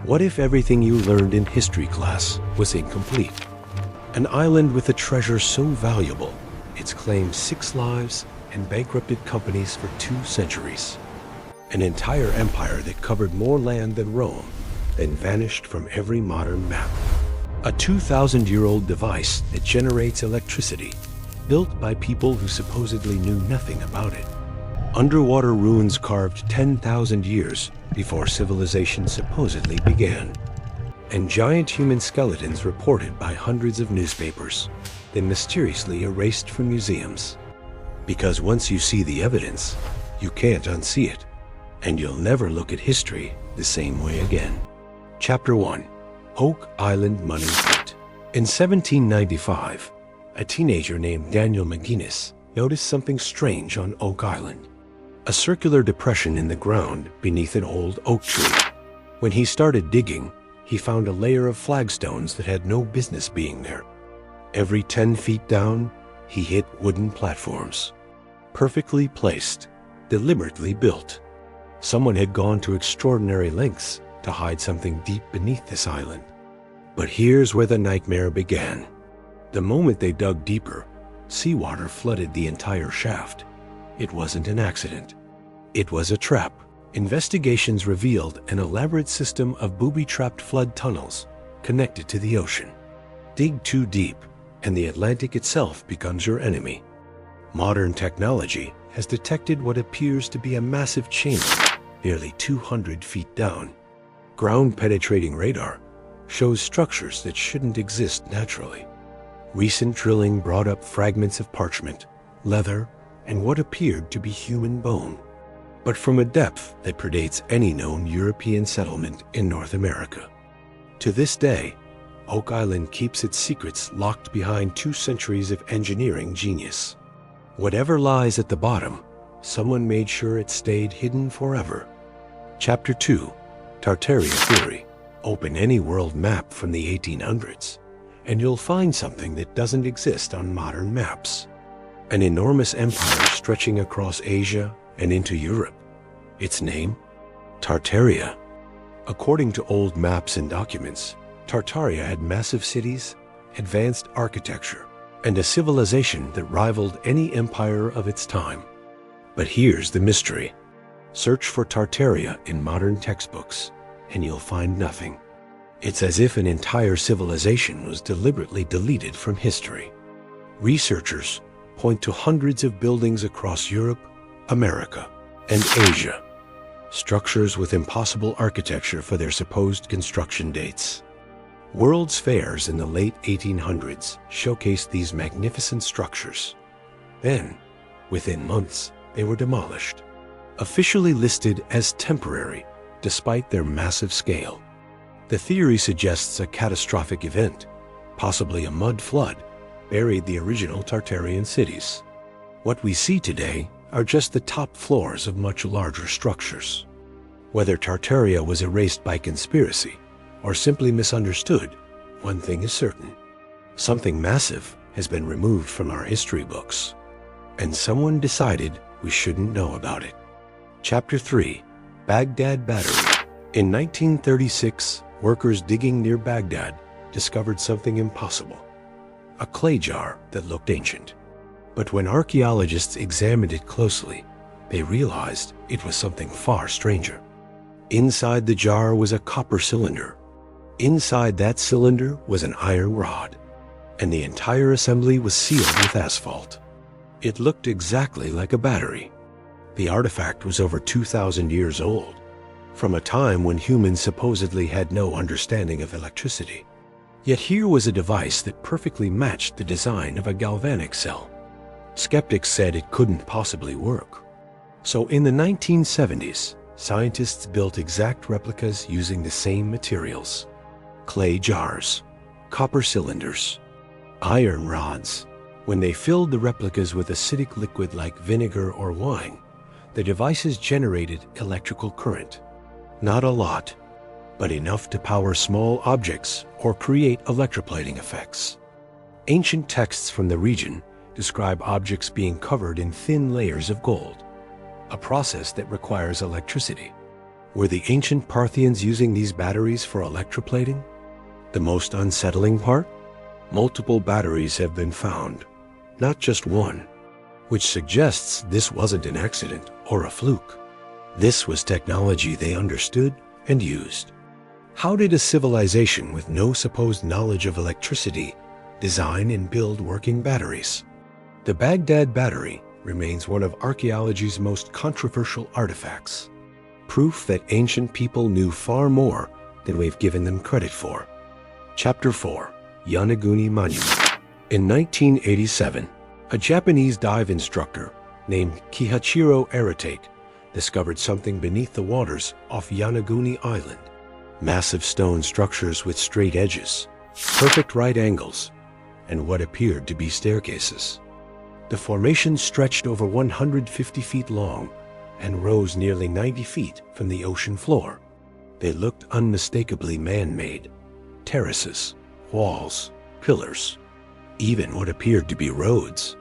What if everything you learned in history class was incomplete? An island with a treasure so valuable, it's claimed 6 lives and bankrupted companies for 2 centuries. An entire empire that covered more land than Rome, then vanished from every modern map. A 2,000-year-old device that generates electricity, built by people who supposedly knew nothing about it. Underwater ruins carved 10,000 years before civilization supposedly began. And giant human skeletons reported by hundreds of newspapers, then mysteriously erased from museums. Because once you see the evidence, you can't unsee it, and you'll never look at history the same way again. Chapter 1. Oak Island Money Pit. In 1795, a teenager named Daniel McGuinness noticed something strange on Oak Island. A circular depression in the ground beneath an old oak tree. When he started digging, he found a layer of flagstones that had no business being there. Every 10 feet down, he hit wooden platforms. Perfectly placed, deliberately built. Someone had gone to extraordinary lengths to hide something deep beneath this island. But here's where the nightmare began. The moment they dug deeper, seawater flooded the entire shaft. It wasn't an accident. It was a trap. Investigations revealed an elaborate system of booby-trapped flood tunnels connected to the ocean. Dig too deep, and the Atlantic itself becomes your enemy. Modern technology has detected what appears to be a massive chamber, nearly 200 feet down. Ground-penetrating radar shows structures that shouldn't exist naturally. Recent drilling brought up fragments of parchment, leather, and what appeared to be human bone, but from a depth that predates any known European settlement in North America. To this day, Oak Island keeps its secrets locked behind 2 centuries of engineering genius. Whatever lies at the bottom, someone made sure it stayed hidden forever. Chapter 2. Tartaria Theory. Open any world map from the 1800s, and you'll find something that doesn't exist on modern maps. An enormous empire stretching across Asia and into Europe. Its name? Tartaria. According to old maps and documents, Tartaria had massive cities, advanced architecture, and a civilization that rivaled any empire of its time. But here's the mystery. Search for Tartaria in modern textbooks, and you'll find nothing. It's as if an entire civilization was deliberately deleted from history. Researchers point to hundreds of buildings across Europe, America, and Asia. Structures with impossible architecture for their supposed construction dates. World's fairs in the late 1800s showcased these magnificent structures. Then, within months, they were demolished. Officially listed as temporary, despite their massive scale. The theory suggests a catastrophic event, possibly a mud flood, buried the original Tartarian cities. What we see today are just the top floors of much larger structures. Whether Tartaria was erased by conspiracy or simply misunderstood, one thing is certain. Something massive has been removed from our history books, and someone decided we shouldn't know about it. Chapter 3. Baghdad Battery. In 1936, workers digging near Baghdad discovered something impossible. A clay jar that looked ancient. But when archaeologists examined it closely, they realized it was something far stranger. Inside the jar was a copper cylinder. Inside that cylinder was an iron rod, and the entire assembly was sealed with asphalt. It looked exactly like a battery. The artifact was over 2,000 years old, from a time when humans supposedly had no understanding of electricity. Yet here was a device that perfectly matched the design of a galvanic cell. Skeptics said it couldn't possibly work. So in the 1970s, scientists built exact replicas using the same materials. Clay jars, copper cylinders, iron rods. When they filled the replicas with acidic liquid like vinegar or wine, the devices generated electrical current. Not a lot, but enough to power small objects or create electroplating effects. Ancient texts from the region describe objects being covered in thin layers of gold, a process that requires electricity. Were the ancient Parthians using these batteries for electroplating? The most unsettling part? Multiple batteries have been found, not just one, which suggests this wasn't an accident or a fluke. This was technology they understood and used. How did a civilization with no supposed knowledge of electricity design and build working batteries? The Baghdad Battery remains one of archaeology's most controversial artifacts, proof that ancient people knew far more than we've given them credit for. Chapter 4: Yonaguni Monument. In 1987, a Japanese dive instructor named Kihachiro Aratake discovered something beneath the waters off Yonaguni Island. Massive stone structures with straight edges, perfect right angles, and what appeared to be staircases. The formation stretched over 150 feet long and rose nearly 90 feet from the ocean floor. They looked unmistakably man-made. Terraces, walls, pillars, even what appeared to be roads.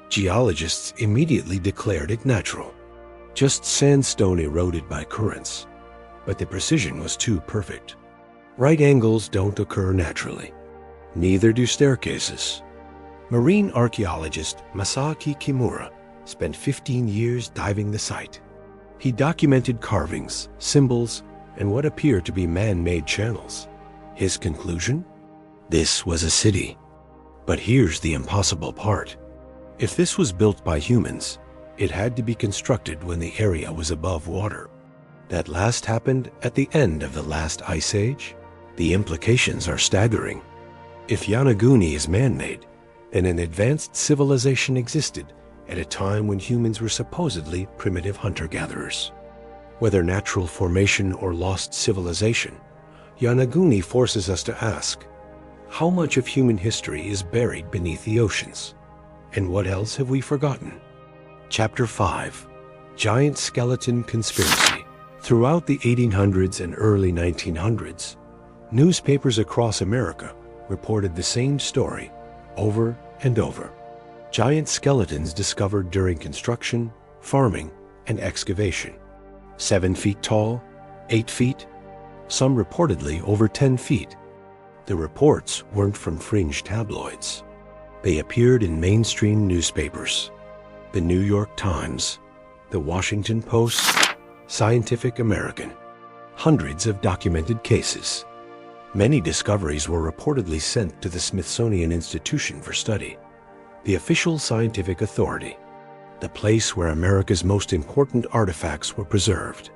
Geologists immediately declared it natural, just sandstone eroded by currents. But the precision was too perfect. Right angles don't occur naturally. Neither do staircases. Marine archaeologist Masaaki Kimura spent 15 years diving the site. He documented carvings, symbols, and what appeared to be man-made channels. His conclusion? This was a city. But here's the impossible part. If this was built by humans, it had to be constructed when the area was above water. That last happened at the end of the last ice age? The implications are staggering. If Yonaguni is man-made, then an advanced civilization existed at a time when humans were supposedly primitive hunter-gatherers. Whether natural formation or lost civilization, Yonaguni forces us to ask, how much of human history is buried beneath the oceans? And what else have we forgotten? Chapter 5: Giant Skeleton Conspiracy. Throughout the 1800s and early 1900s, newspapers across America reported the same story over and over. Giant skeletons discovered during construction, farming, and excavation. 7 feet tall, 8 feet, some reportedly over 10 feet. The reports weren't from fringe tabloids. They appeared in mainstream newspapers. The New York Times, the Washington Post, Scientific American. Hundreds of documented cases. Many discoveries were reportedly sent to the Smithsonian Institution for study, the official scientific authority, the place where America's most important artifacts were preserved.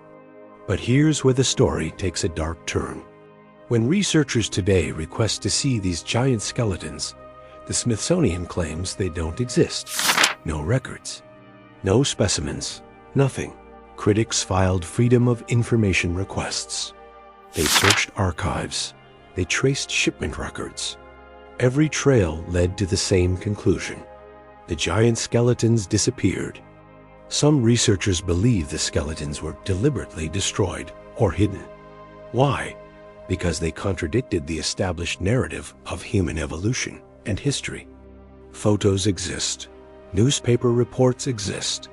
But here's where the story takes a dark turn. When researchers today request to see these giant skeletons, the Smithsonian claims they don't exist. No records, no specimens, nothing. Critics filed Freedom of Information requests. They searched archives. They traced shipment records. Every trail led to the same conclusion. The giant skeletons disappeared. Some researchers believe the skeletons were deliberately destroyed or hidden. Why? Because they contradicted the established narrative of human evolution and history. Photos exist. Newspaper reports exist.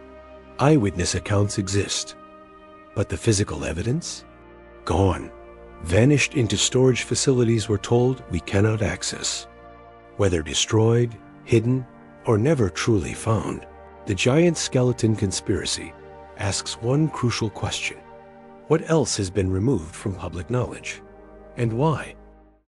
Eyewitness accounts exist. But the physical evidence? Gone. Vanished into storage facilities we're told we cannot access. Whether destroyed, hidden, or never truly found, the giant skeleton conspiracy asks one crucial question. What else has been removed from public knowledge? And why?